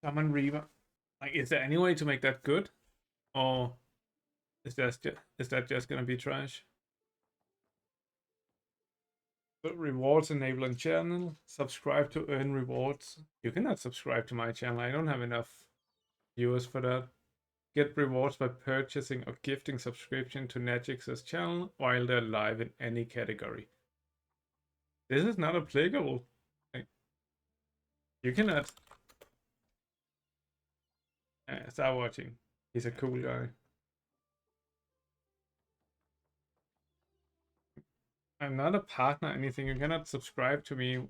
Summon Reaver. Like, is there any way to make that good? Or is that just gonna be trash? But rewards enable on channel. Subscribe to earn rewards. You cannot subscribe to my channel. I don't have enough viewers for that. Get rewards by purchasing or gifting subscription to Najix's channel while they're live in any category. This is not applicable. Like, you cannot. Start watching. He's a cool guy. I'm not a partner, anything. You cannot subscribe to me.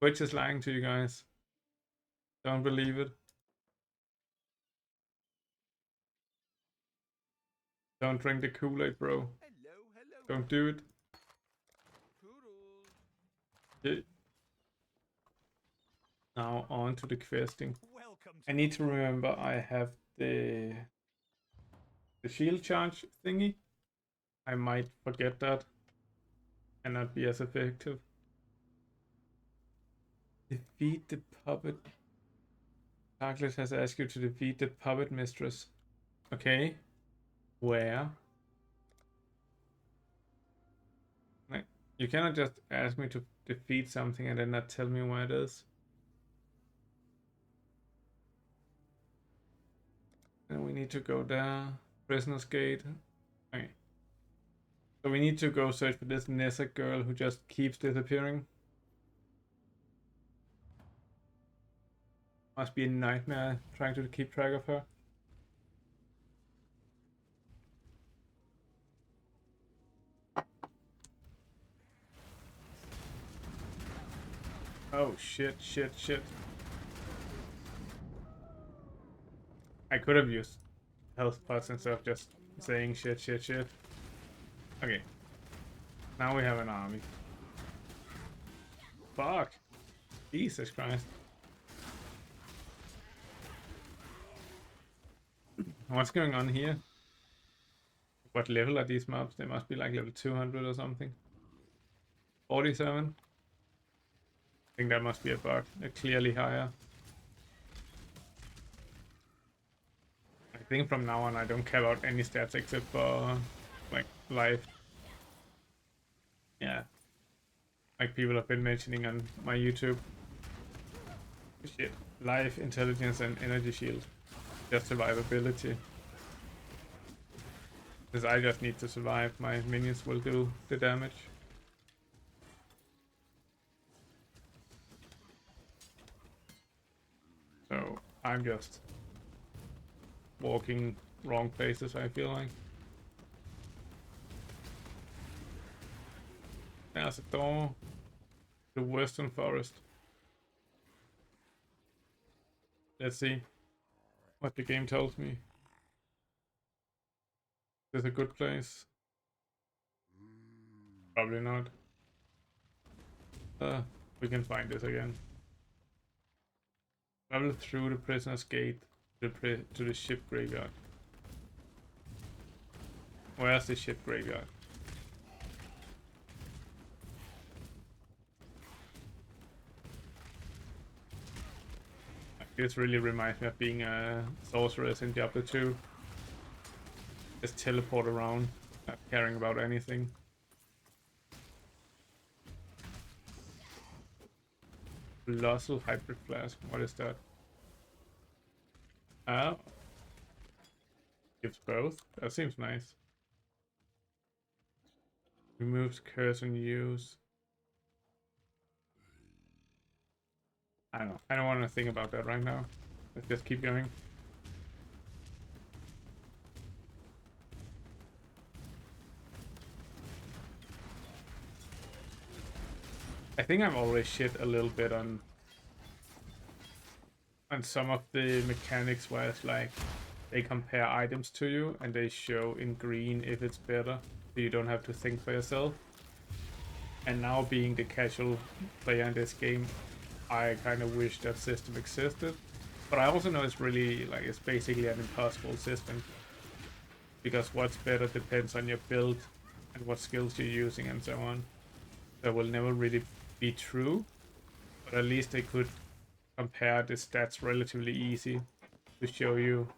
Twitch is lying to you guys. Don't believe it. Don't drink the Kool-Aid, bro. Don't do it. Okay. Now on to the questing. I need to remember I have the shield charge thingy. I might forget that and not be as effective. Defeat the puppet. Douglas has asked you to defeat the puppet mistress. Okay. Where? Like, you cannot just ask me to defeat something and then not tell me where it is. And we need to go there. Prisoner's Gate. Okay. So we need to go search for this Nessa girl who just keeps disappearing. Must be a nightmare trying to keep track of her. Oh shit. I could have used health pots instead of just saying shit. Okay. Now we have an army. Fuck. Jesus Christ. What's going on here? What level are these mobs? They must be like level 200 or something. 47. I think that must be a bug. They're clearly higher. I think from now on I don't care about any stats except for like life. Yeah. Like people have been mentioning on my YouTube. Shit. Life, intelligence and energy shield. Just survivability. Because I just need to survive, my minions will do the damage. So I'm just walking wrong places, I feel like. There's a door. The Western Forest. Let's see what the game tells me. Is this a good place? Probably not. We can find this again. Travel through the prisoner's gate to the ship graveyard. Where's the ship graveyard? This really reminds me of being a sorceress in Diablo 2. Just teleport around, not caring about anything. Colossal Hybrid Flask, what is that? Oh. Gives both? That seems nice. Removes curse and use. I don't know. I don't want to think about that right now. Let's just keep going. I think I'm always shit a little bit on some of the mechanics where it's like they compare items to you and they show in green if it's better, so you don't have to think for yourself. And now being the casual player in this game, I kind of wish that system existed. But I also know it's really like it's basically an impossible system, because what's better depends on your build and what skills you're using and so on. That will never really be true, but at least they could compare the stats relatively easy to show you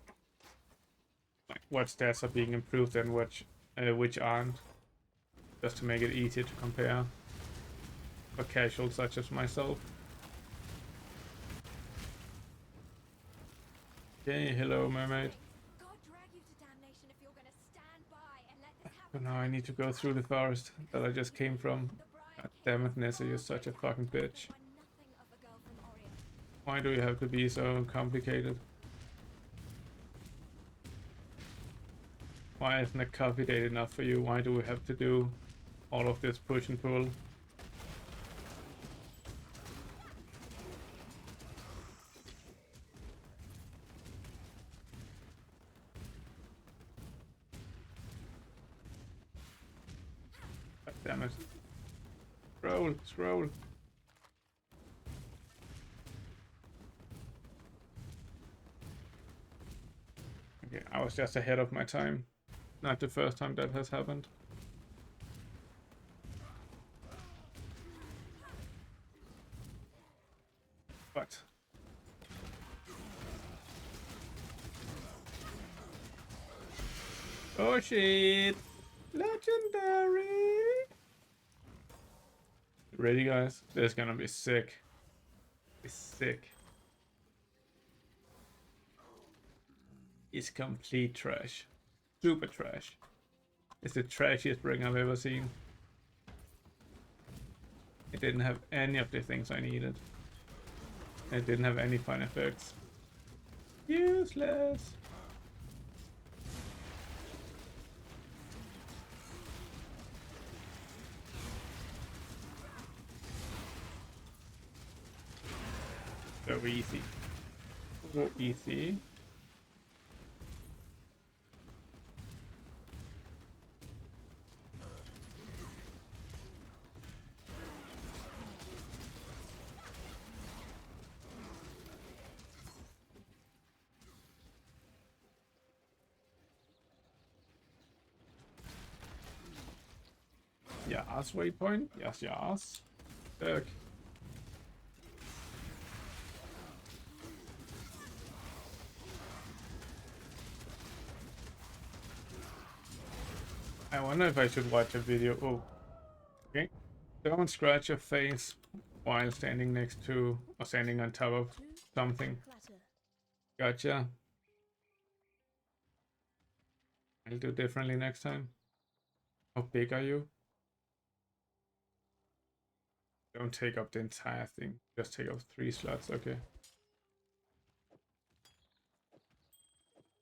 like what stats are being improved and which aren't, just to make it easier to compare for casuals such as myself. Okay, hello mermaid. So now I need to go through the forest that I just came from. God damn it, Nessa, you're such a fucking bitch. Why do you have to be so complicated? Why isn't a coffee date enough for you? Why do we have to do all of this push and pull? God damn it. Scroll, scroll. Okay, I was just ahead of my time. Not the first time that has happened. But oh shit! Legendary! Ready, guys? This is gonna be sick. It's sick. It's complete trash. Super trash. It's the trashiest ring I've ever seen. It didn't have any of the things I needed. It didn't have any fun effects. Useless. So easy. So easy. Yes, waypoint. Yes, yes. Look. I wonder if I should watch a video. Oh, okay. Don't scratch your face while standing next to or standing on top of something. Gotcha. I'll do differently next time. How big are you? Don't take up the entire thing. Just take up 3 slots. Okay.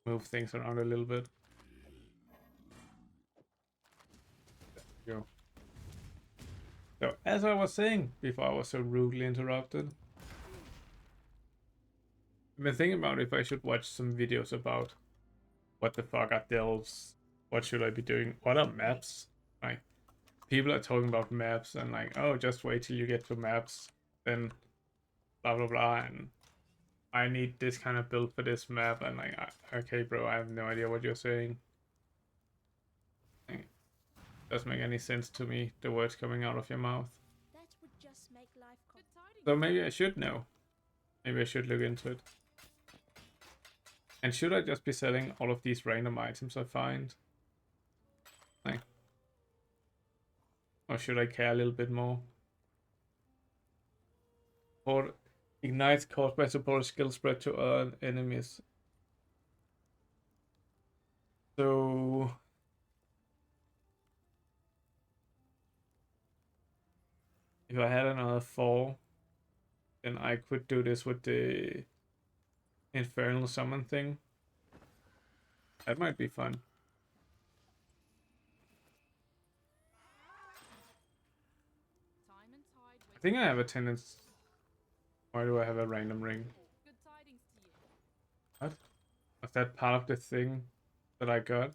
Move things around a little bit. There we go. So, as I was saying before I was so rudely interrupted, I've been thinking about if I should watch some videos about what the fuck are delves, what should I be doing, what are maps? Like, people are talking about maps and like, oh, just wait till you get to maps, then blah blah blah, and I need this kind of build for this map, and like, okay, bro, I have no idea what you're saying. Like, doesn't make any sense to me, the words coming out of your mouth. That would just make life So maybe I should know. Maybe I should look into it. And should I just be selling all of these random items I find? Like, or should I care a little bit more? Or ignites caused by support skill spread to other enemies. So if I had another 4, then I could do this with the infernal summon thing. That might be fun. I think I have a tendency. Why do I have a random ring? What? Was that part of the thing that I got?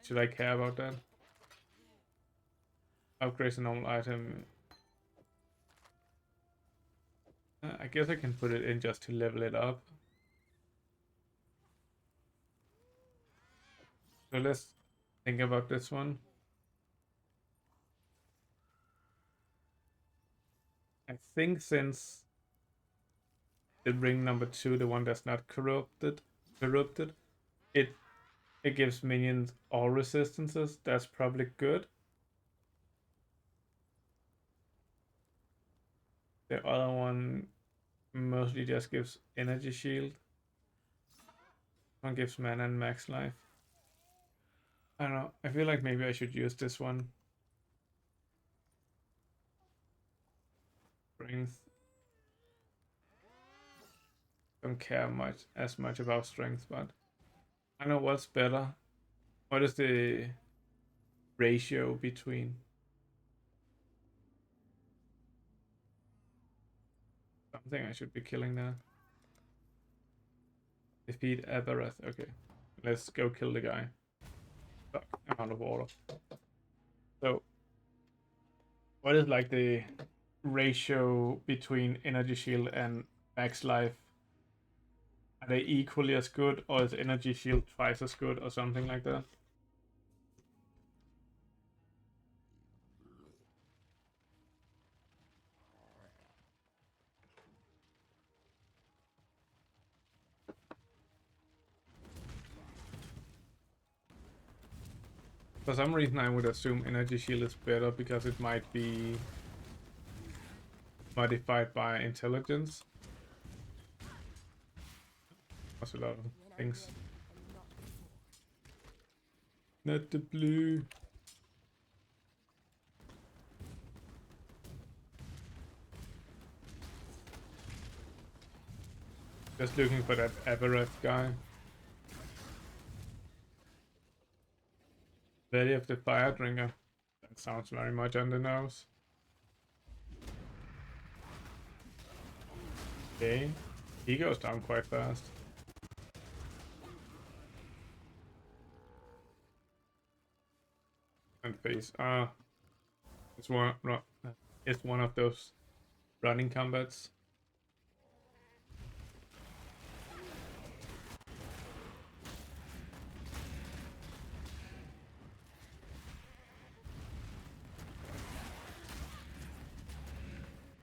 Should I care about that? Upgrades a normal item. I guess I can put it in just to level it up. So let's think about this one. I think since the ring number 2, the one that's not corrupted, it it gives minions all resistances. That's probably good. The other one mostly just gives energy shield. One gives mana and max life. I don't know. I feel like maybe I should use this one. Strength. Don't care as much about strength, but I know what's better. What is the ratio between something I should be killing now? Defeat Aberrath. Okay, let's go kill the guy. Fuck, I'm out of water. So, what is like the ratio between energy shield and max life? Are they equally as good, or is energy shield twice as good, or something like that? For some reason, I would assume energy shield is better because it might be modified by intelligence. That's a lot of things. Not the blue. Just looking for that Aberrath guy. Lady of the Fire Drinker. That sounds very much on the nose. Okay. He goes down quite fast. And face. It's one of those running combats.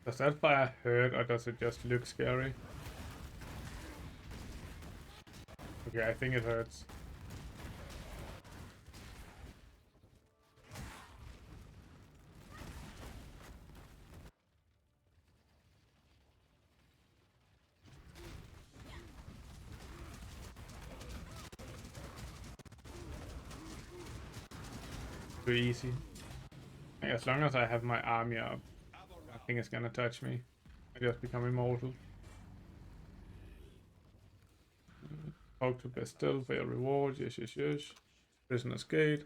Does that fire hurt, or does it just look scary? Okay, I think it hurts. Too easy. As long as I have my army up, nothing is gonna touch me. I just become immortal. Talk to Bastille for your reward. Yes, yes, yes. Prisoner's Gate.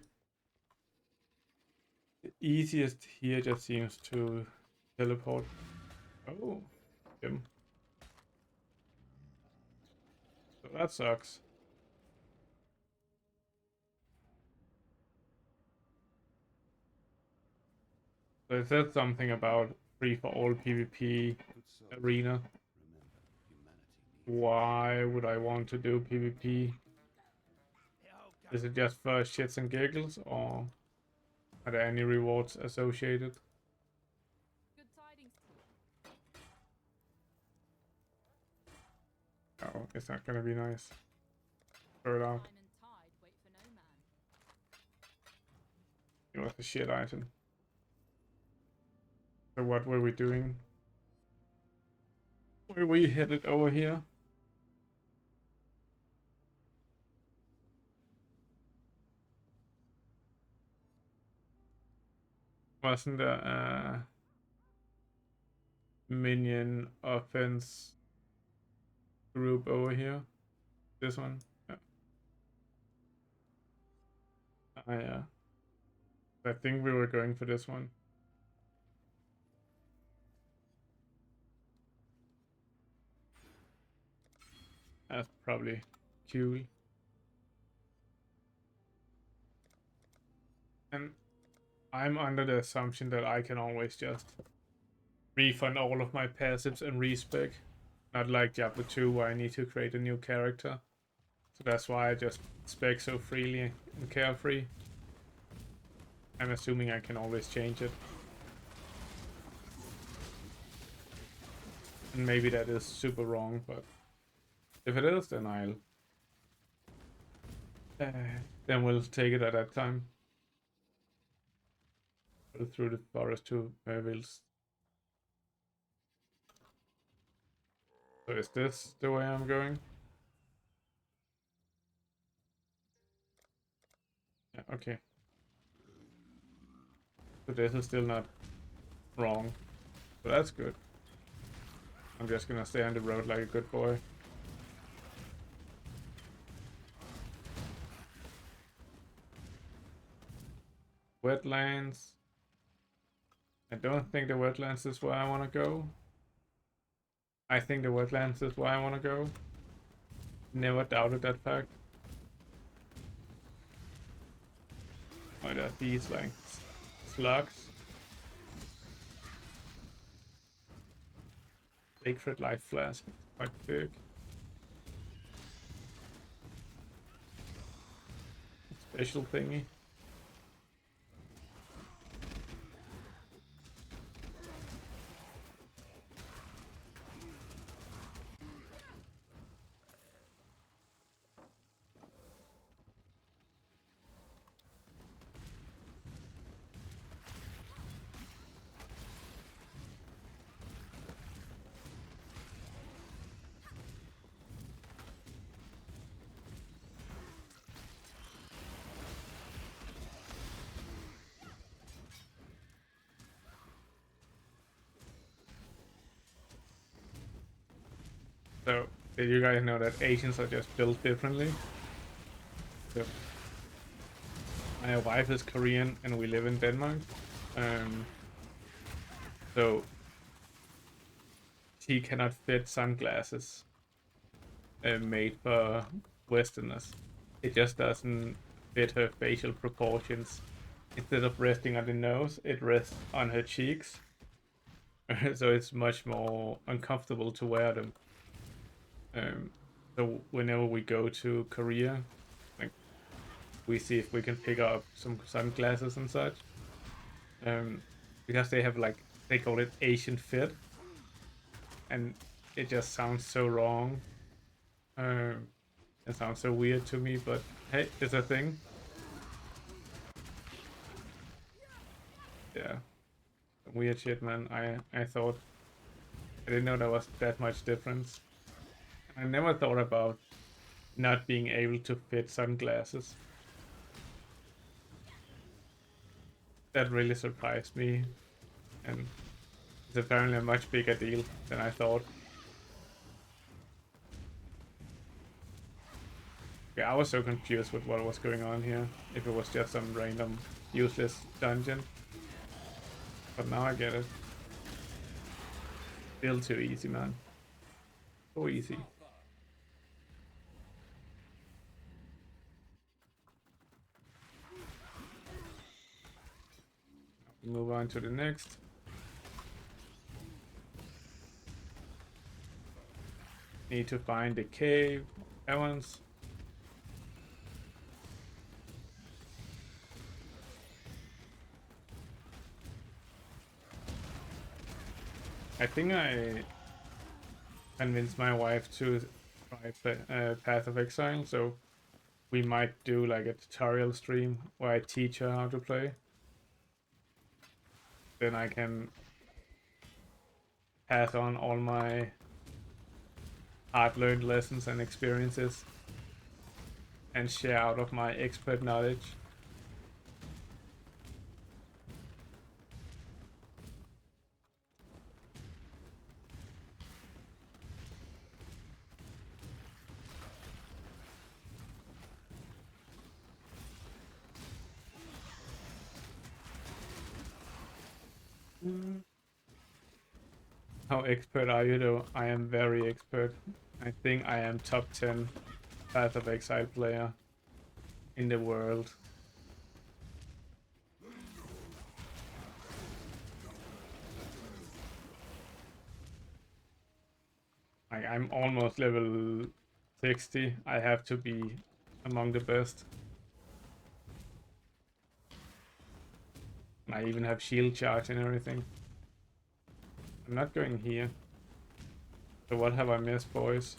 The easiest here just seems to teleport. Oh, him. So that sucks. So it said something about free for all PvP arena. Why would I want to do PvP? Is it just for shits and giggles, or are there any rewards associated? Good tidings. Oh, it's not gonna be nice. Throw it out. Time and tide wait for no man. It was a shit item. So what were we doing? Were we headed over here? Wasn't there a minion offense group over here? This one? Yeah. Ah, yeah. I think we were going for this one. That's probably cool. And I'm under the assumption that I can always just refund all of my passives and respec. Not like Diablo 2 where I need to create a new character. So that's why I just spec so freely and carefree. I'm assuming I can always change it. And maybe that is super wrong, but if it is, then then we'll take it at that time. Go through the forest to Merville's. So is this the way I'm going? Yeah, okay. So this is still not wrong. So that's good. I'm just gonna stay on the road like a good boy. Wetlands. I don't think the wetlands is where I want to go. I think the wetlands is where I want to go. Never doubted that fact. Oh, there are these like slugs. Sacred light flask. Quite big. Special thingy. So, did you guys know that Asians are just built differently? So, my wife is Korean and we live in Denmark. Um, so, she cannot fit sunglasses made for Westerners. It just doesn't fit her facial proportions. Instead of resting on the nose, it rests on her cheeks. So it's much more uncomfortable to wear them. So whenever we go to Korea, like we see if we can pick up some sunglasses and such. Because they have like they call it Asian fit, and it just sounds so wrong. It sounds so weird to me, but hey, it's a thing. Yeah, weird shit, man. I thought I didn't know there was that much difference. I never thought about not being able to fit sunglasses. That really surprised me, and it's apparently a much bigger deal than I thought. Yeah, I was so confused with what was going on here. If it was just some random useless dungeon. But now I get it. Still too easy, man. So easy. Move on to the next. Need to find the cave. Evans. I think I convinced my wife to try Path of Exile, so we might do like a tutorial stream where I teach her how to play. Then I can pass on all my hard-learned lessons and experiences and share out of my expert knowledge. How expert are you though? I am very expert. I think I am top 10 Path of Exile player in the world. I'm almost level 60. I have to be among the best. I even have shield charge and everything. I'm not going here. So what have I missed, boys?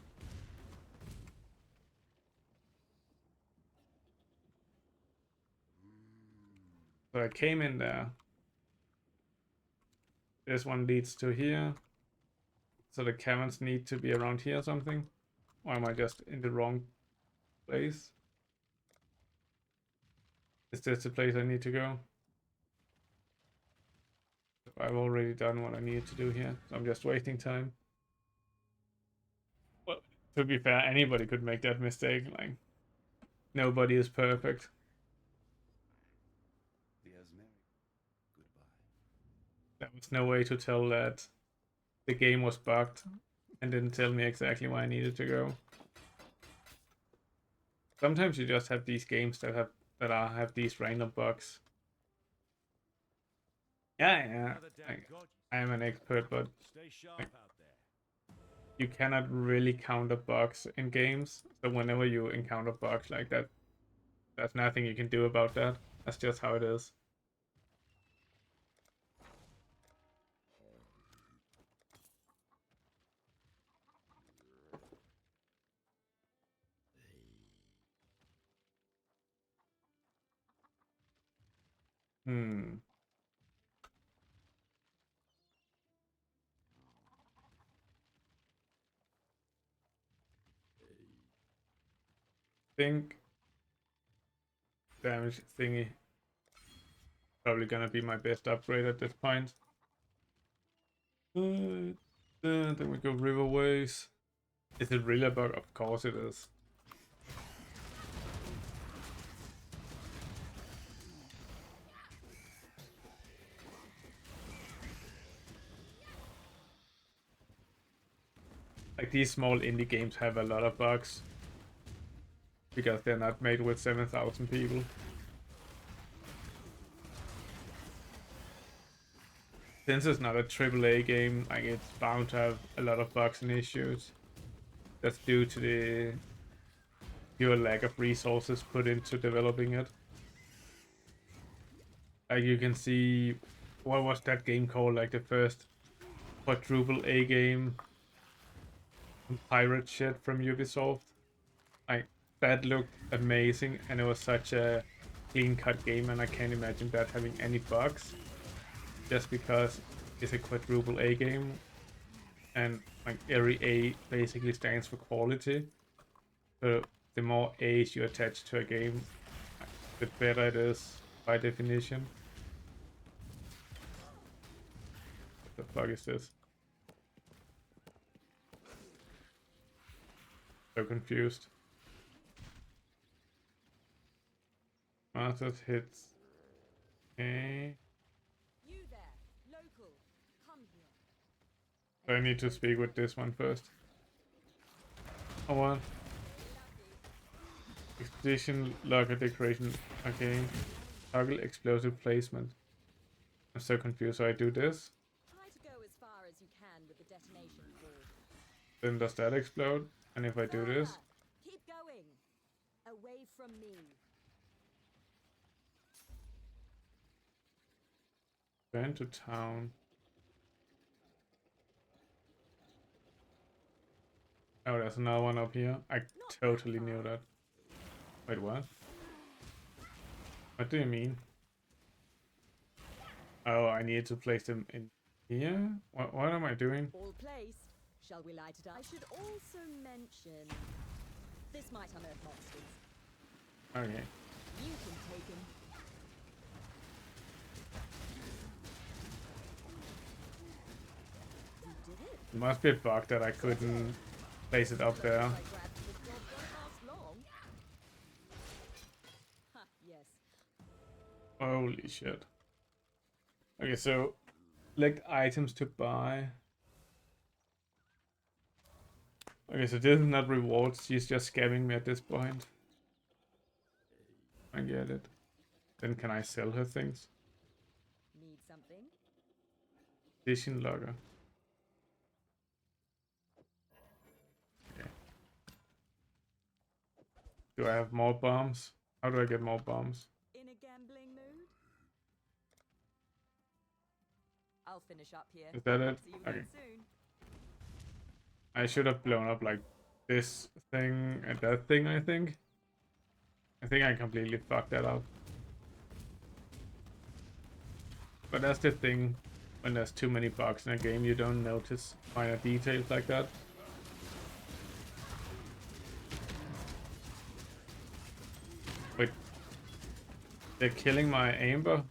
So I came in there. This one leads to here. So the caverns need to be around here or something? Or am I just in the wrong place? Is this the place I need to go? I've already done what I needed to do here, so I'm just wasting time. Well, to be fair, anybody could make that mistake. Like, nobody is perfect. There was no way to tell that the game was bugged and didn't tell me exactly where I needed to go. Sometimes you just have these games that have these random bugs. Yeah. I am an expert, but like, you cannot really counter bugs in games. So whenever you encounter bugs like that, there's nothing you can do about that. That's just how it is. Hmm. Think damage thingy probably gonna be my best upgrade at this point. Then we go riverways. Is it really a bug? Of course it is. Like these small indie games have a lot of bugs because they're not made with 7,000 people. Since it's not a AAA game, like it's bound to have a lot of bugs and issues. That's due to the pure lack of resources put into developing it. Like you can see, what was that game called? Like the first quadruple A game, pirate shit from Ubisoft. Like that looked amazing, and it was such a clean-cut game, and I can't imagine that having any bugs, just because it's a quadruple A game, and like every A basically stands for quality. So the more A's you attach to a game, the better it is by definition. What the fuck is this? So confused. Masters hits. Okay. You there, local, come here. So I need to speak with this one first. Oh what? Expedition logger decoration. Okay. Toggle explosive placement. I'm so confused. So I do this. Try to go as far as you can with the detonation ball. Then does that explode? And if I do this? Further. Keep going. Away from me. Go into town. Oh, there's another one up here. I totally knew that. Wait, what? What do you mean? Oh, I need to place them in here? What am I doing? All placed. Shall we light it up? I should also mention this might unearth monsters. Okay. You can take him. You did it. It must be a bug that I couldn't place it up there. I grabbed the job don't last long. Ha, yes. Holy shit. Okay, so select items to buy. Okay, so this is not rewards, she's just scamming me at this point. I get it. Then can I sell her things? Need something? Edition logger. Okay. Do I have more bombs? How do I get more bombs? In a gambling mood? I'll finish up here. Is that it? See you Okay. again soon. I should have blown up like this thing and that thing, I think. I think I completely fucked that up. But that's the thing, when there's too many bugs in a game, you don't notice minor details like that. Wait, they're killing my Amber?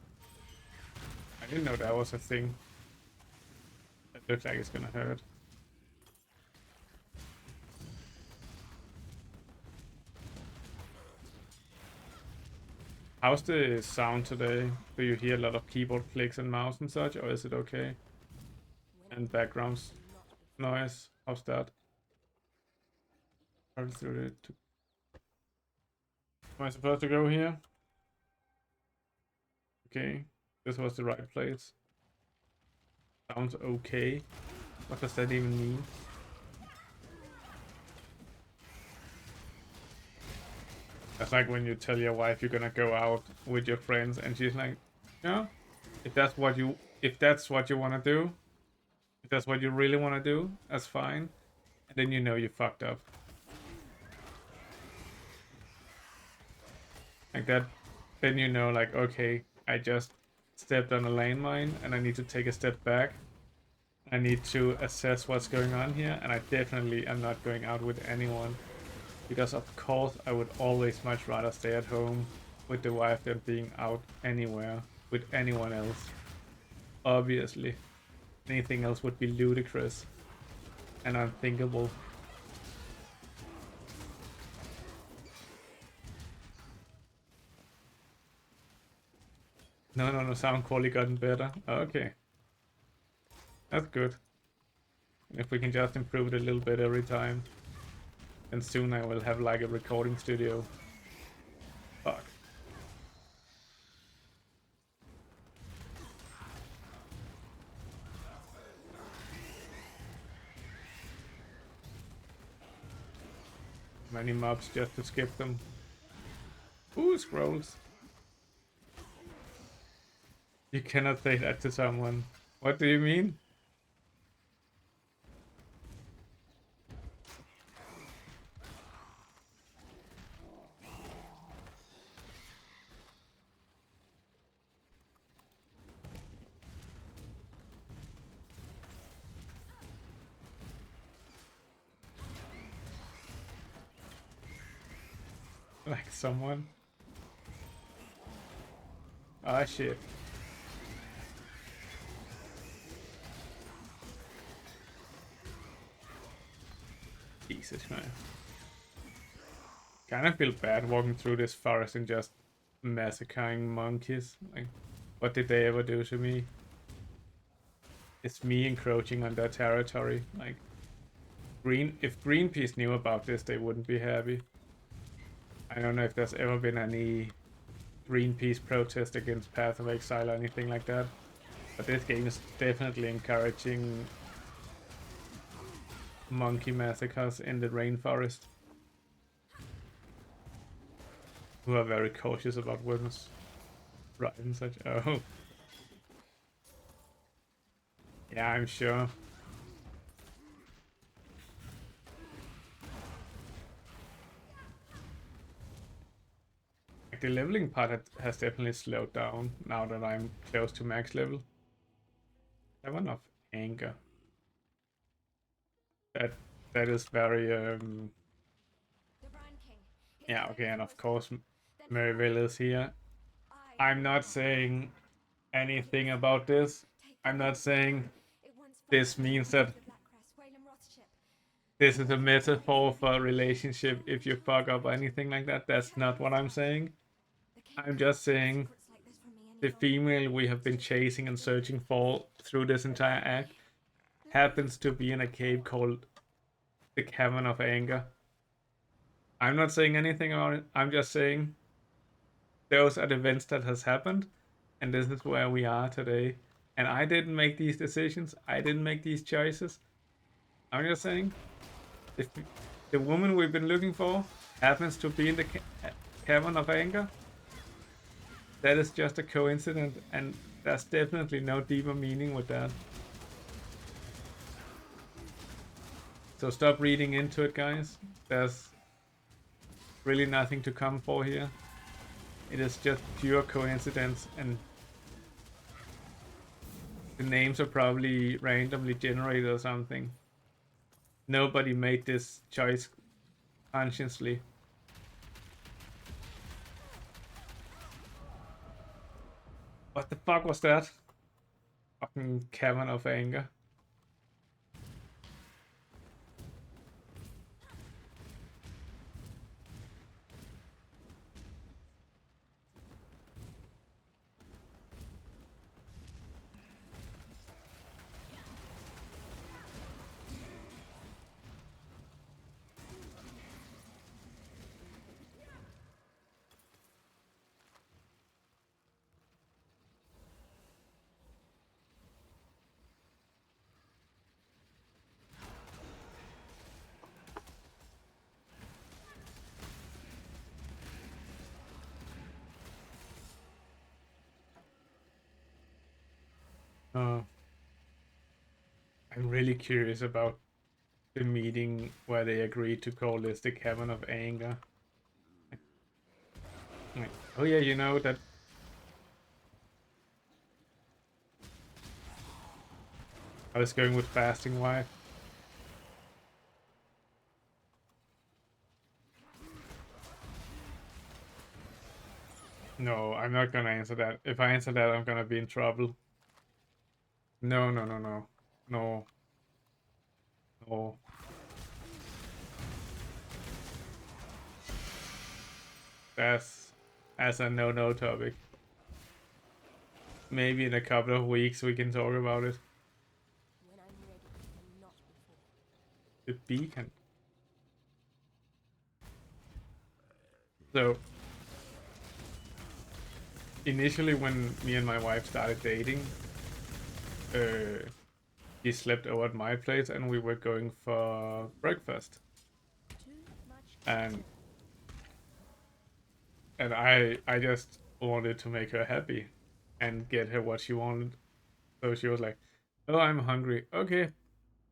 I didn't know that was a thing. It looks like it's gonna hurt. How's the sound today? Do you hear a lot of keyboard clicks and mouse and such, or is it okay? And background noise, how's that? Am I supposed to go here? Okay, this was the right place. Sounds okay. What does that even mean? That's like when you tell your wife you're gonna go out with your friends and she's like, no, if that's what you wanna do, if that's what you really wanna do, that's fine. And then you know you fucked up. Like that, then you know like, okay, I just stepped on a landmine and I need to take a step back. I need to assess what's going on here, and I definitely am not going out with anyone. Because of course I would always much rather stay at home with the wife than being out anywhere with anyone else. Obviously. Anything else would be ludicrous and unthinkable. No, sound quality gotten better. Okay. That's good. If we can just improve it a little bit every time. And soon I will have like a recording studio. Fuck. Many mobs just to skip them. Ooh, scrolls. You cannot say that to someone. What do you mean? Like someone? Ah, shit. Jesus, man. Kind of feel bad walking through this forest and just massacring monkeys. Like, what did they ever do to me? It's me encroaching on their territory. Like, if Greenpeace knew about this, they wouldn't be happy. I don't know if there's ever been any Greenpeace protest against Path of Exile or anything like that. But this game is definitely encouraging monkey massacres in the rainforest. Who are very cautious about women's rights and such. Oh. Yeah, I'm sure. Like the leveling part has definitely slowed down now that I'm close to max level. Seven of anger. That is very yeah, okay, and of course Merivale is here. I'm not saying anything about this. I'm not saying this means that this is a metaphor for a relationship if you fuck up or anything like that. That's not what I'm saying. I'm just saying the female we have been chasing and searching for through this entire act happens to be in a cave called the Cavern of Anger. I'm not saying anything about it. I'm just saying those are the events that has happened, and this is where we are today. And I didn't make these decisions. I didn't make these choices. I'm just saying, if the woman we've been looking for happens to be in the Cavern of Anger, that is just a coincidence, and there's definitely no deeper meaning with that. So stop reading into it, guys. There's really nothing to come for here. It is just pure coincidence, and the names are probably randomly generated or something. Nobody made this choice consciously. What the fuck was that? Fucking cavern of anger. I'm really curious about the meeting where they agreed to call this the Cavern of Anger. Like, oh yeah, you know that. I was going with fasting wife. No, I'm not gonna answer that. If I answer that, I'm gonna be in trouble. No, no, no, no. No. No. That's a no-no topic. Maybe in a couple of weeks we can talk about it. When I'm ready, and not before. The beacon. So initially when me and my wife started dating, he slept over at my place and we were going for breakfast. Too much. And I just wanted to make her happy and get her what she wanted. So she was like, "Oh, I'm hungry. Okay,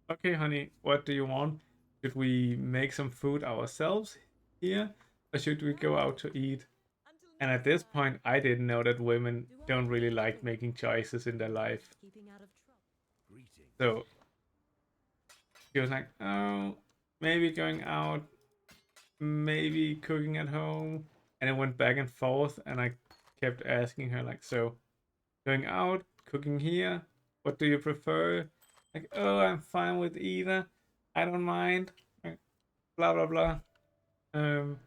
okay, honey, what do you want? Should we make some food ourselves here, or should we go out to eat?" Until And at next this time. point, I didn't know that women Do I don't really look like good? making choices in their life. Keeping out of trouble. So she was like, "Oh, maybe going out, maybe cooking at home," and it went back and forth. And I kept asking her like, "So, going out, cooking here, what do you prefer?" Like, "Oh, I'm fine with either. I don't mind." Like, blah blah blah. Um,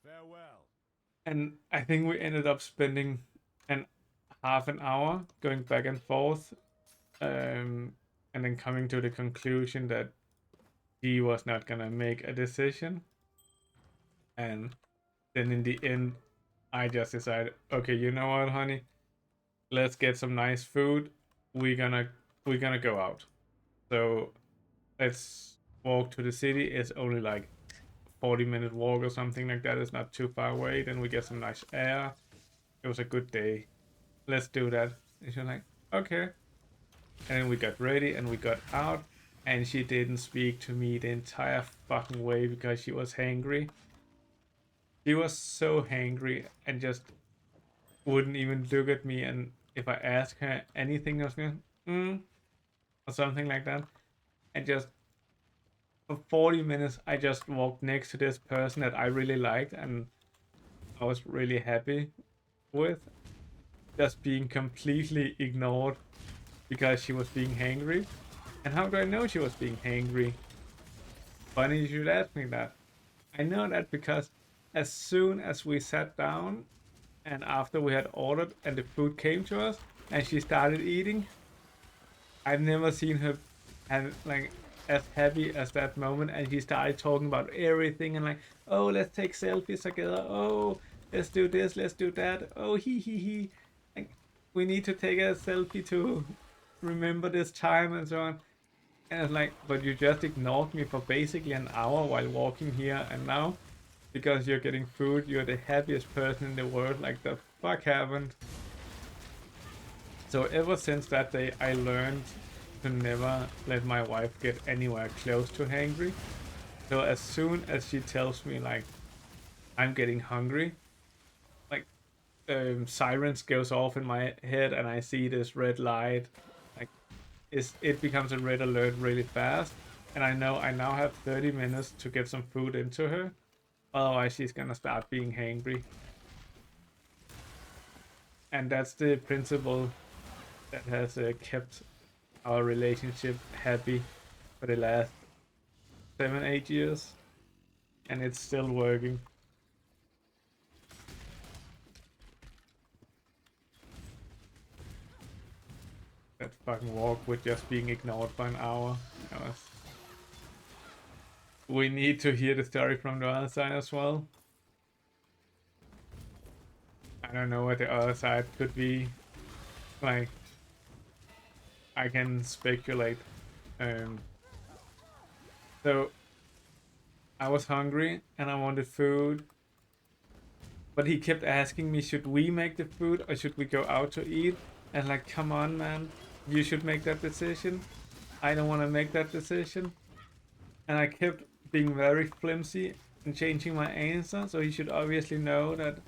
Farewell. and I think we ended up spending an half an hour going back and forth, and then coming to the conclusion that he was not gonna make a decision. And then in the end, I just decided, okay, you know what, honey, let's get some nice food. We're gonna we're gonna go out. So let's walk to the city. It's only like 40-minute walk or something like that. It's not too far away. Then we get some nice air. It was a good day. Let's do that. And she was like, okay. And then we got ready and we got out. And she didn't speak to me the entire fucking way because she was hangry. She was so hangry and just wouldn't even look at me. And if I asked her anything, I was going, or something like that. And just for 40 minutes, I just walked next to this person that I really liked and I was really happy with, just being completely ignored because she was being hangry. And how do I know she was being hangry? Funny you should ask me that. I know that because as soon as we sat down and after we had ordered and the food came to us and she started eating, I've never seen her and like as happy as that moment. And she started talking about everything and like, oh, let's take selfies together. Oh, let's do this, let's do that. Oh, he. Like, we need to take a selfie to remember this time and so on. And it's like, but you just ignored me for basically an hour while walking here, and now because you're getting food, you're the happiest person in the world. Like, the fuck happened? So ever since that day, I learned to never let my wife get anywhere close to hangry. So as soon as she tells me like I'm getting hungry, like sirens goes off in my head and I see this red light, like it becomes a red alert really fast, and I know I now have 30 minutes to get some food into her, otherwise she's gonna start being hangry. And that's the principle that has kept our relationship happy for the last 7-8 years, and it's still working. That fucking walk with just being ignored for an hour. We need to hear the story from the other side as well. I don't know what the other side could be. Like, I can speculate. So, I was hungry and I wanted food. But he kept asking me, should we make the food or should we go out to eat? And like, come on, man. You should make that decision. I don't want to make that decision. And I kept being very flimsy and changing my answer. So he should obviously know that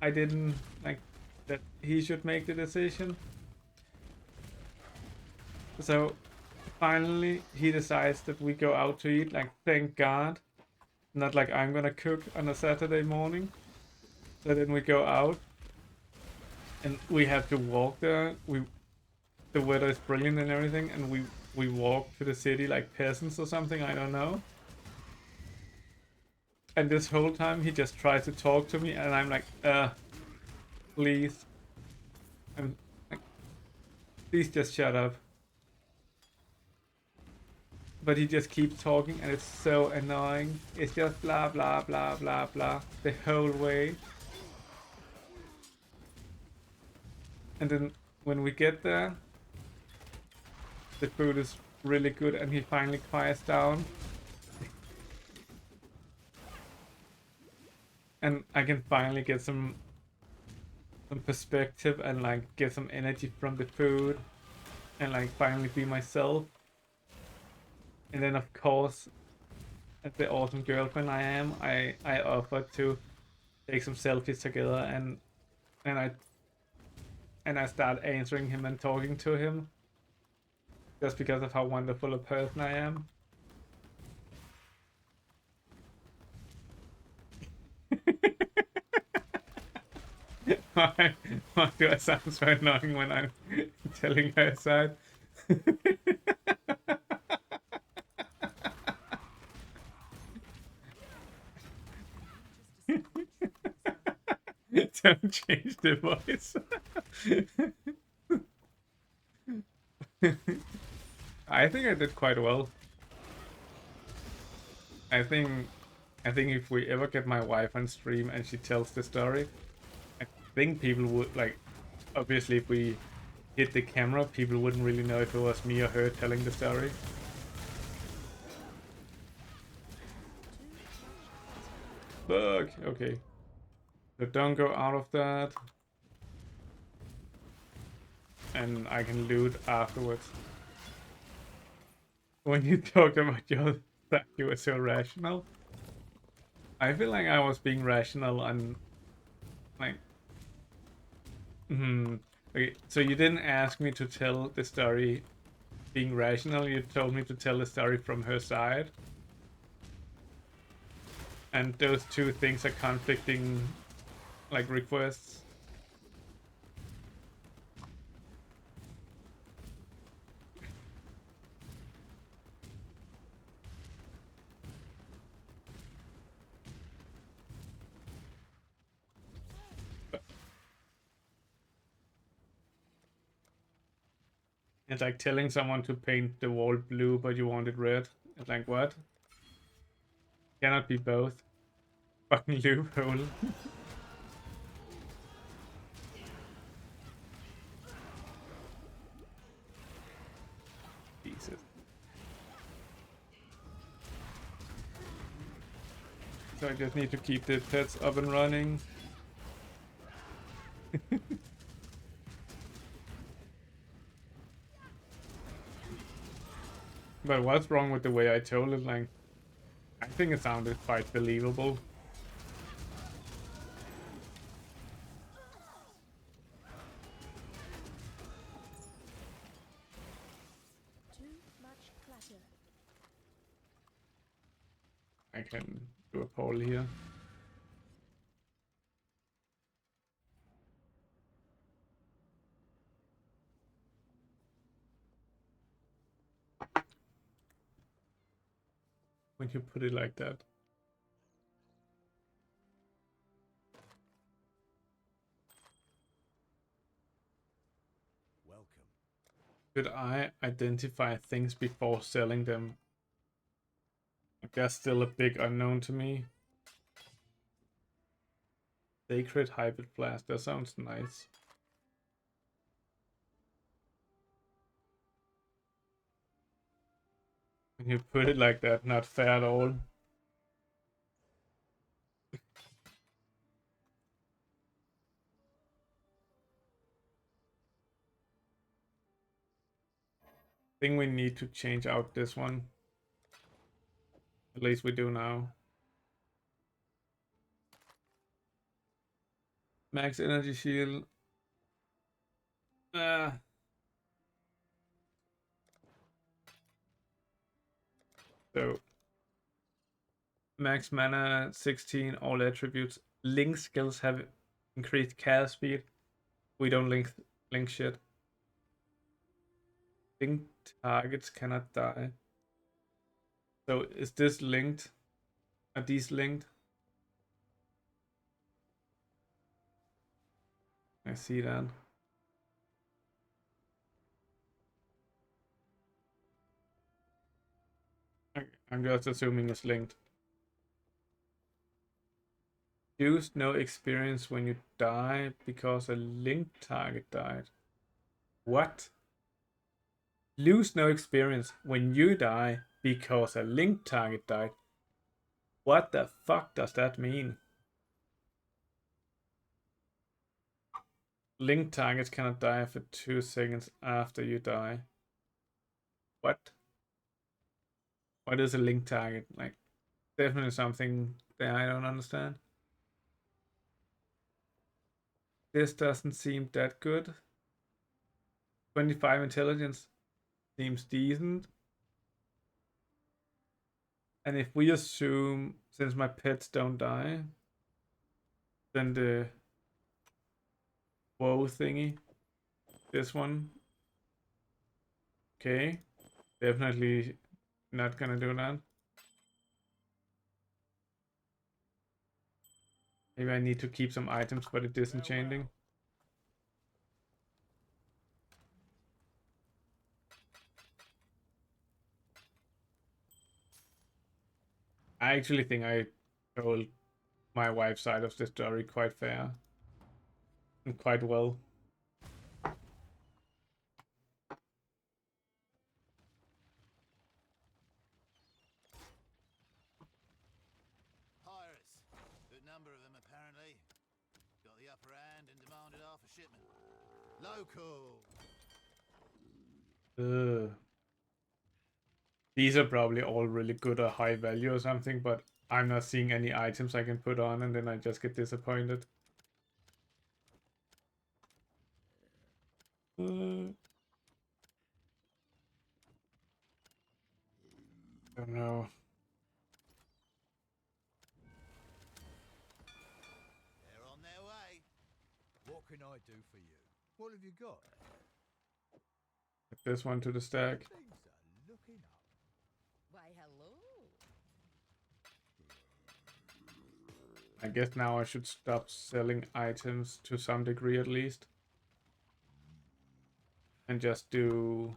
I didn't like that he should make the decision. So finally he decides that we go out to eat. Like, thank God. Not like I'm gonna cook on a Saturday morning. So then we go out. And we have to walk there. The weather is brilliant and everything, and we walk to the city like peasants or something, I don't know. And this whole time he just tries to talk to me, and I'm like, please. I'm like, please just shut up. But he just keeps talking, and it's so annoying. It's just blah blah blah blah blah the whole way. And then when we get there, the food is really good and he finally quiets down. And I can finally get some perspective and like get some energy from the food and like finally be myself. And then of course, as the awesome girlfriend I am, I offered to take some selfies together, and I start answering him and talking to him just because of how wonderful a person I am. why, why do I sound so annoying when I'm telling her side? Don't change the voice. I think I did quite well. I think if we ever get my wife on stream and she tells the story, I think people would like. Obviously, if we hit the camera, people wouldn't really know if it was me or her telling the story. Fuck. Okay. So don't go out of that. And I can loot afterwards. When you talked about your that you were so rational, I feel like I was being rational and like. Okay, so you didn't ask me to tell the story being rational. You told me to tell the story from her side, and those two things are conflicting, like requests. It's like telling someone to paint the wall blue, but you want it red. It's like, what? Cannot be both. Fucking loophole. Jesus. So I just need to keep the pets up and running. But what's wrong with the way I told it? Like, I think it sounded quite believable. Too much clutter. I can do a poll here. When you put it like that. Welcome. Should I identify things before selling them? That's still a big unknown to me. Sacred Hybrid Flask, that sounds nice. When you put it like that, not fair at all. I think we need to change out this one. At least we do now. Max energy shield. Ah. So max mana 16, all attributes. Link skills have increased cast speed. We don't link shit. Linked targets cannot die. So is this linked? Are these linked? I see that. I'm just assuming it's linked. Use no experience when you die because a linked target died. What? Lose no experience when you die because a linked target died. What the fuck does that mean? Linked targets cannot die for 2 seconds after you die. What? What is a linked target? Like, definitely something that I don't understand. This doesn't seem that good. 25 intelligence seems decent. And if we assume, since my pets don't die, then the woe thingy, this one, okay, definitely not gonna do that. Maybe I need to keep some items for the disenchanting. I actually think I told my wife's side of the story quite fair and quite well. Pirates. Good number of them, apparently. Got the upper hand and demanded half a shipment. Local. Ugh. These are probably all really good or high value or something, but I'm not seeing any items I can put on, and then I just get disappointed. Don't know. They're on their way. What can I do for you? What have you got? Put this one to the stack. Things are looking up. Why, hello. I guess now I should stop selling items to some degree at least. And just do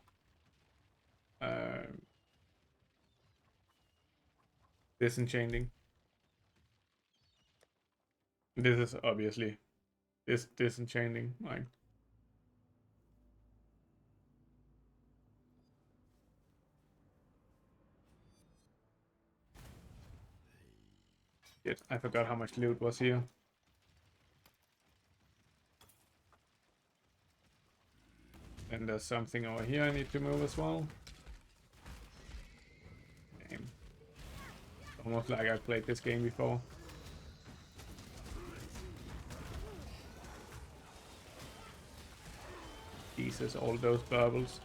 disenchanting. This is obviously this disenchanting, like shit, I forgot how much loot was here. And there's something over here I need to move as well. almost like I played this game before. Jesus, all those bubbles.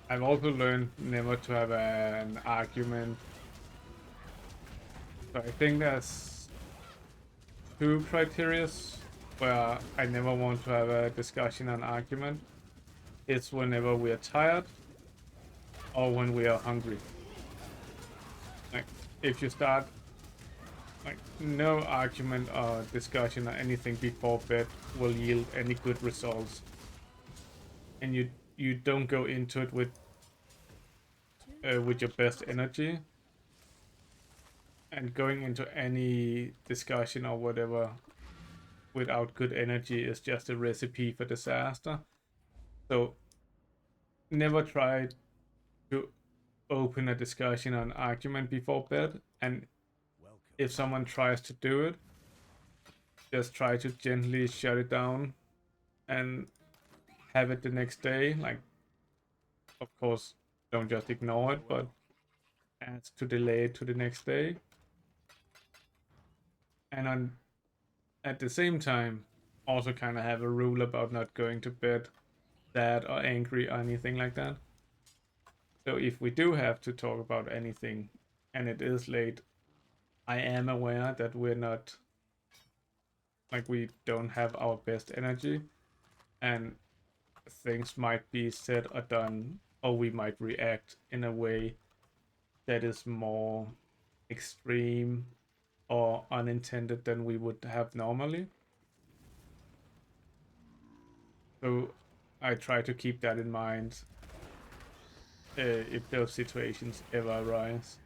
I've also learned never to have an argument. So I think there's two criteria where I never want to have a discussion and argument. It's whenever we are tired or when we are hungry. Like, if you start, like, no argument or discussion or anything before bed will yield any good results. And you don't go into it with your best energy. And going into any discussion or whatever without good energy is just a recipe for disaster. So never try to open a discussion or an argument before bed, and if someone tries to do it, just try to gently shut it down and have it the next day. Like, of course, don't just ignore it, but ask to delay it to the next day. And at the same time, also kind of have a rule about not going to bed sad or angry or anything like that. So if we do have to talk about anything and it is late, I am aware that we're not, like, we don't have our best energy and things might be said or done, or we might react in a way that is more extreme or unintended than we would have normally. So I try to keep that in mind if those situations ever arise.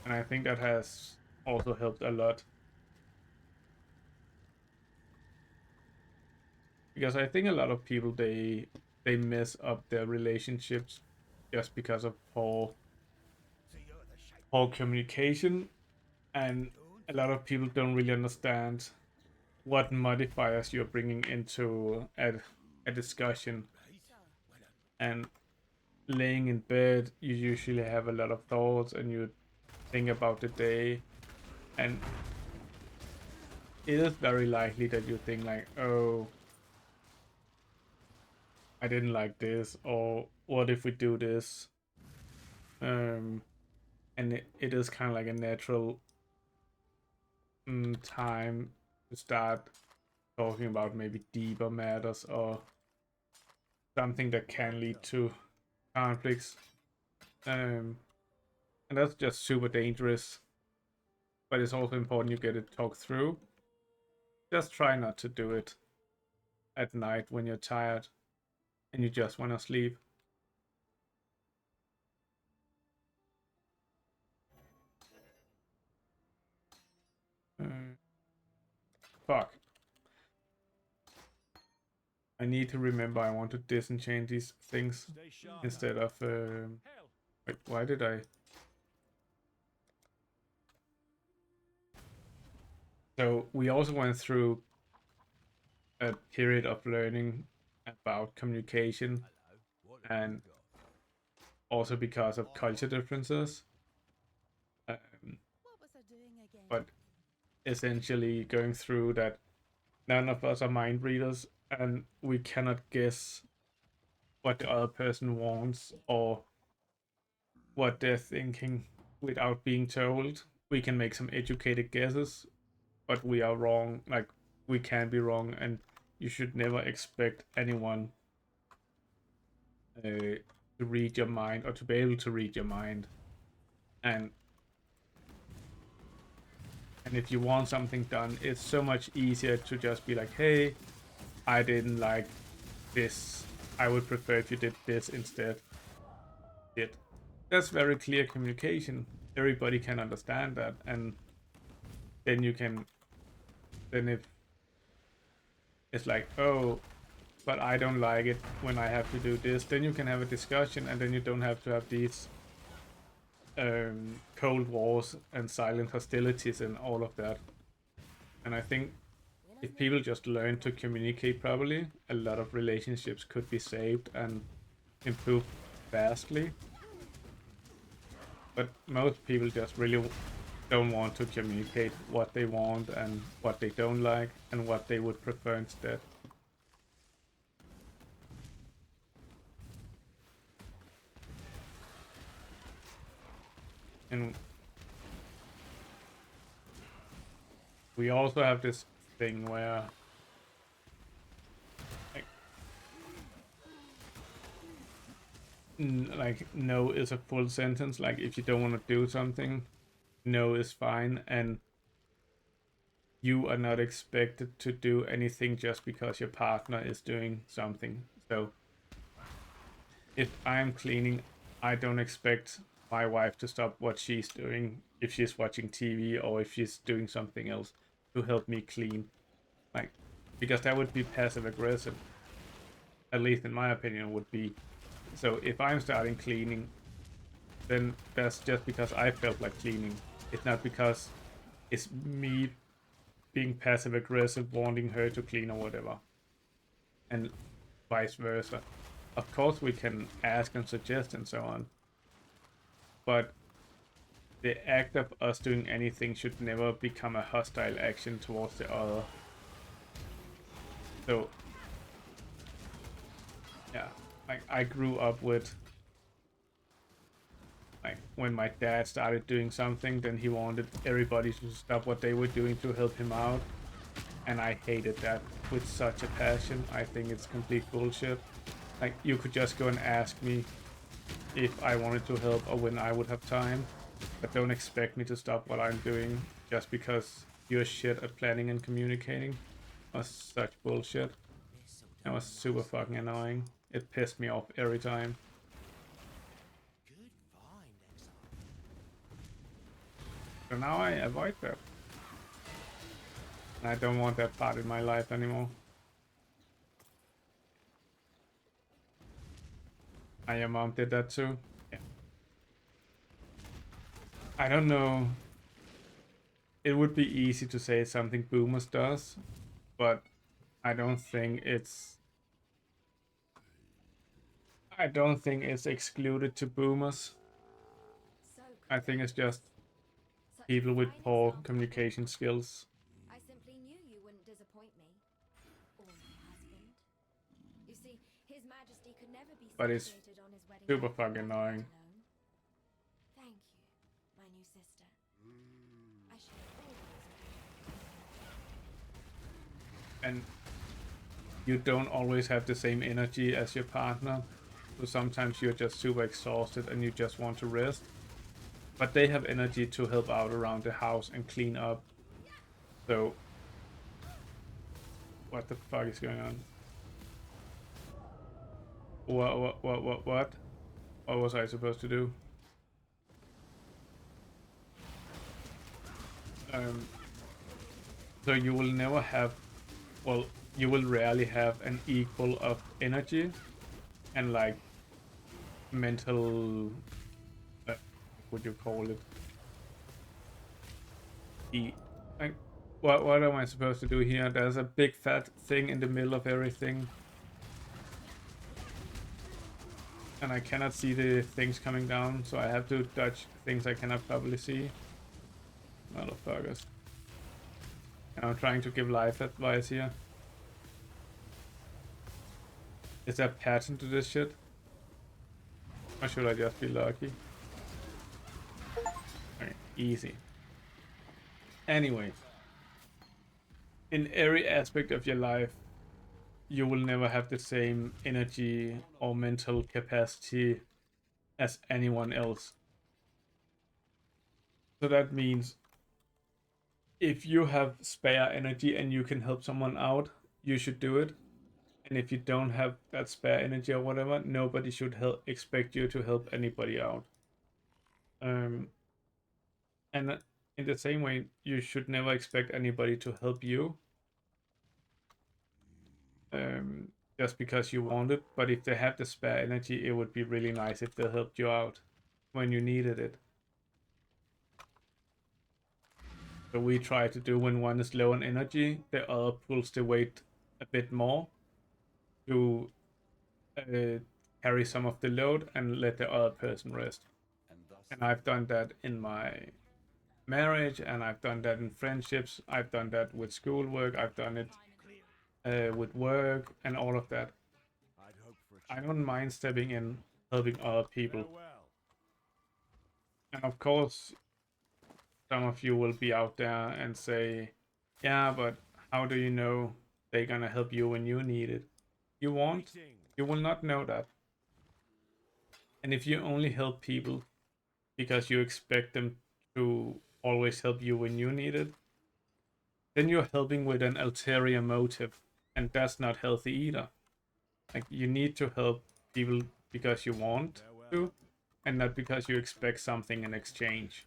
And I think that has also helped a lot. Because I think a lot of people, they mess up their relationships just because of poor communication, and a lot of people don't really understand what modifiers you're bringing into a discussion. And laying in bed, you usually have a lot of thoughts and you think about the day, and it is very likely that you think like, oh, I didn't like this, or what if we do this? And it is kind of like a natural time to start talking about maybe deeper matters or something that can lead to conflicts. And that's just super dangerous. But it's also important you get it talked through. Just try not to do it at night when you're tired and you just want to sleep. Fuck. I need to remember I want to disenchant these things instead of... wait, why did I... So we also went through a period of learning about communication, and also because of culture differences. But essentially going through that none of us are mind readers and we cannot guess what the other person wants or what they're thinking without being told. We can make some educated guesses, but we are wrong. Like, we can be wrong, and you should never expect anyone to read your mind or to be able to read your mind. And if you want something done, it's so much easier to just be like, hey, I didn't like this. I would prefer if you did this instead. That's very clear communication. Everybody can understand that, and then you can, then if it's like, oh, but I don't like it when I have to do this, then you can have a discussion, and then you don't have to have these cold wars and silent hostilities and all of that. And I think if people just learn to communicate properly, a lot of relationships could be saved and improved vastly. But most people just really don't want to communicate what they want and what they don't like and what they would prefer instead. And we also have this thing where like no is a full sentence. Like if you don't want to do something, no is fine, and you are not expected to do anything just because your partner is doing something. So if I'm cleaning, I don't expect my wife to stop what she's doing if she's watching TV or if she's doing something else to help me clean. Like, because that would be passive aggressive. At least in my opinion would be. So if I'm starting cleaning, then that's just because I felt like cleaning. It's not because it's me being passive aggressive wanting her to clean or whatever. And vice versa. Of course we can ask and suggest and so on. But the act of us doing anything should never become a hostile action towards the other. So yeah, like I grew up with, like when my dad started doing something, then he wanted everybody to stop what they were doing to help him out. And I hated that with such a passion. I think it's complete bullshit. Like, you could just go and ask me if I wanted to help or when I would have time, but don't expect me to stop what I'm doing just because you're shit at planning and communicating. That was such bullshit. That was super fucking annoying. It pissed me off every time. Good find, Exile. So now I avoid that. I don't want that part in my life anymore. Your mom did that too? Yeah. I don't know. It would be easy to say it's something boomers does, but I don't think it's excluded to boomers. So I think it's just such a people with fine poor example. communication skills. I simply knew you wouldn't disappoint me. Or my husband. You see, His Majesty could never be But it's satiated on his wedding super night fucking without annoying. alone. Thank you, my new sister. I shall always And you don't always have the same energy as your partner. So sometimes you're just super exhausted and you just want to rest. But they have energy to help out around the house and clean up. So what the fuck is going on? What? What was I supposed to do? So you will never have, well, you will rarely have an equal of energy and like mental, what would you call it? Like, what am I supposed to do here? There's a big fat thing in the middle of everything. And I cannot see the things coming down, so I have to dodge things I cannot probably see. Motherfuckers. And I'm trying to give life advice here. Is there a pattern to this shit? Or should I just be lucky? Okay, easy. Anyway. In every aspect of your life, you will never have the same energy or mental capacity as anyone else. So that means if you have spare energy and you can help someone out, you should do it. And if you don't have that spare energy or whatever, nobody should expect you to help anybody out. And in the same way, you should never expect anybody to help you. Just because you want it, but if they have the spare energy, it would be really nice if they helped you out when you needed it. So we try to do when one is low on energy, the other pulls the weight a bit more to carry some of the load and let the other person rest. And I've done that in my marriage, and I've done that in friendships. I've done that with schoolwork. I've done it with work and all of that. I don't mind stepping in, helping other people. And of course, some of you will be out there and say, yeah, but how do you know they're gonna help you when you need it? You won't. You will not know that. And if you only help people because you expect them to always help you when you need it, then you're helping with an ulterior motive, and that's not healthy either. Like, you need to help people because you want to, and not because you expect something in exchange.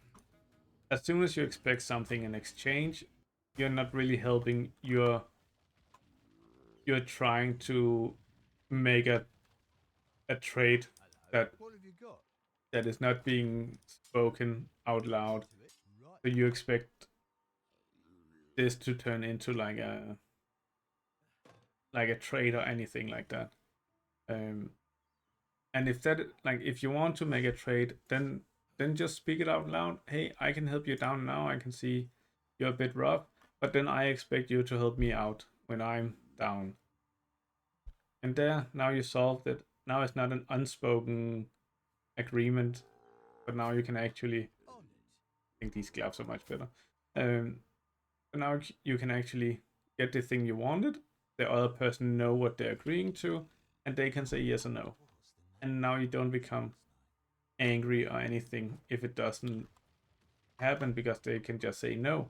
As soon as you expect something in exchange, you're not really helping. You're trying to make a trade that What have you got? is not being spoken out loud. Right. So you expect this to turn into like a trade or anything like that. And if that, like, if you want to make a trade, then just speak it out loud. Hey, I can help you down now. I can see you're a bit rough, but then I expect you to help me out when I'm down. And there, now you solved it. Now it's not an unspoken agreement, but now you can actually. On it. I think these gloves are much better. But now you can actually get the thing you wanted. The other person know what they're agreeing to, and they can say yes or no. And now you don't become angry or anything if it doesn't happen, because they can just say no.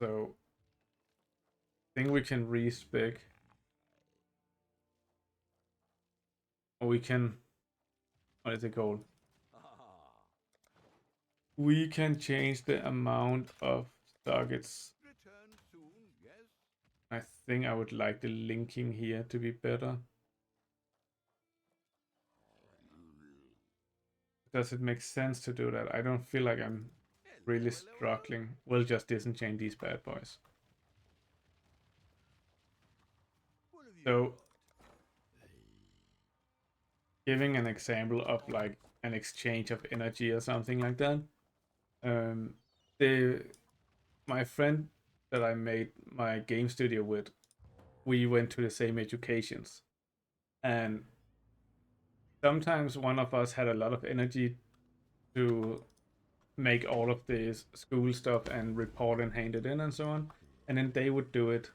So I think we can respec, or we can, what is it called? We can change the amount of targets. Return soon, yes? I think I would like the linking here to be better. Does it make sense to do that? I don't feel like I'm really struggling. We'll just disenchain these bad boys. What have you So, got? giving an example of like an exchange of energy or something like that. My friend that I made my game studio with, we went to the same educations, and sometimes one of us had a lot of energy to make all of this school stuff and report and hand it in and so on, and then they would do it,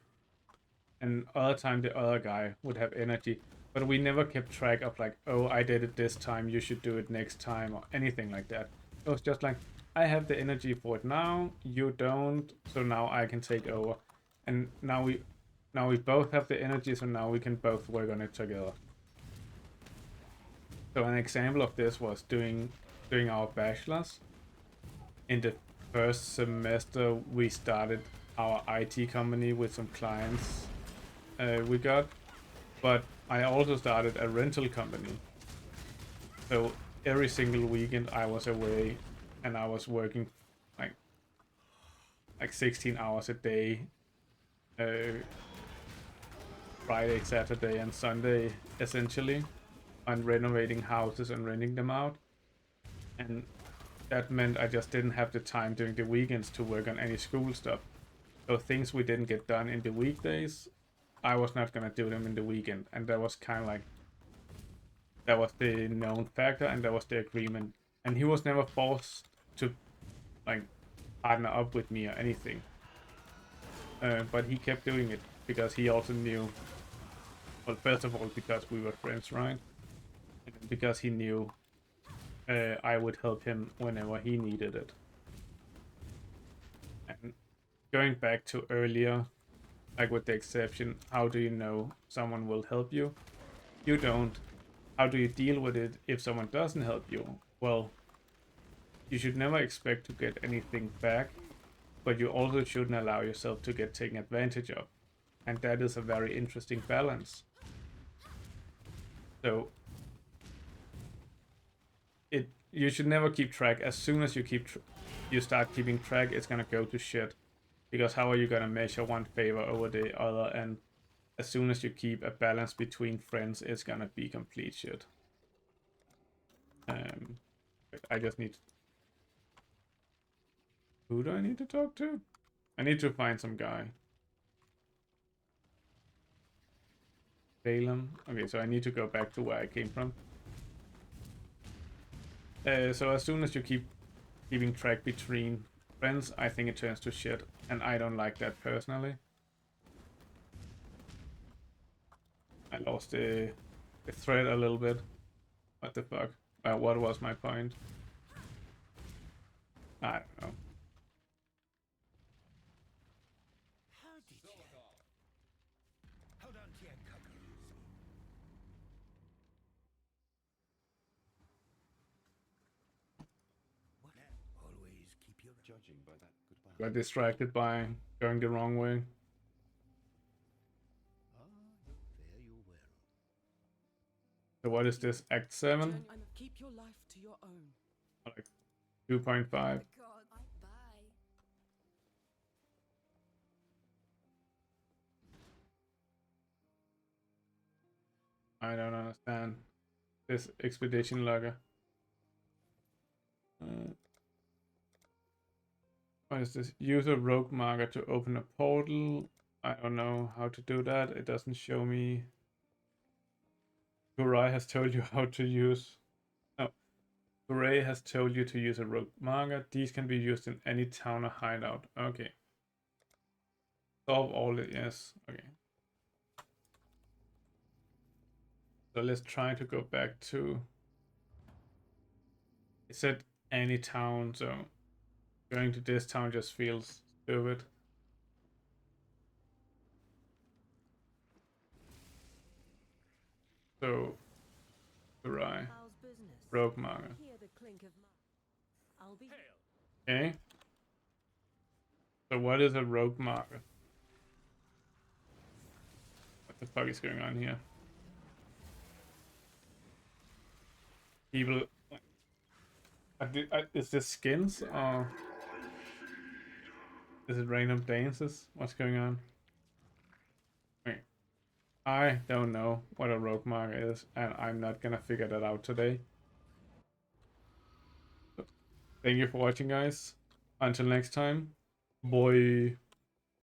and other time the other guy would have energy, but we never kept track of like, oh, I did it this time, you should do it next time, or anything like that. It was just like, I have the energy for it now, you don't, so now I can take over. And now we both have the energy, so now we can both work on it together. So an example of this was doing our bachelor's. In the first semester, we started our IT company with some clients we got, but I also started a rental company. So every single weekend I was away, and I was working like 16 hours a day, Friday, Saturday, and Sunday, essentially, on renovating houses and renting them out. And that meant I just didn't have the time during the weekends to work on any school stuff. So things we didn't get done in the weekdays, I was not gonna do them in the weekend. And that was kind of like, that was the known factor, and that was the agreement. And he was never forced to like partner up with me or anything. But he kept doing it because he also knew, well, first of all, because we were friends, right? And because he knew I would help him whenever he needed it. And going back to earlier, like with the exception, how do you know someone will help you? You don't. How do you deal with it if someone doesn't help you? Well, you should never expect to get anything back, but you also shouldn't allow yourself to get taken advantage of. And that is a very interesting balance. So you should never keep track. As soon as you start keeping track, it's gonna go to shit. Because how are you gonna measure one favor over the other? And as soon as you keep a balance between friends, it's gonna be complete shit. I just need. Who do I need to talk to? I need to find some guy. Balaam. Okay, so I need to go back to where I came from. So as soon as you keeping track between friends, I think it turns to shit, and I don't like that personally. I lost the thread a little bit. What the fuck? What was my point? I don't know. Hold on to your cockles. What? Always keep your judging by that goodbye. Got distracted by going the wrong way. Ah, you fare you well. So what is this? Act 7? And keep your life to your own. Like 2.5. God, bye. I don't understand this expedition logger. What is this? Use a rogue marker to open a portal. I don't know how to do that. It doesn't show me. Kurai has told you how to use. No. Kurai has told you to use a rogue marker. These can be used in any town or hideout. Okay. Solve all the. Yes. Okay. So let's try to go back to. It said any town, so going to this town just feels stupid. So, Kurai, How's business? rogue marker. Hear the clink of I'll be Okay. So what is a rogue marker? What the fuck is going on here? People. Is this skins or is it random dances? What's going on? Wait. I don't know what a rogue marker is, and I'm not gonna figure that out today. So, thank you for watching, guys. Until next time, boy.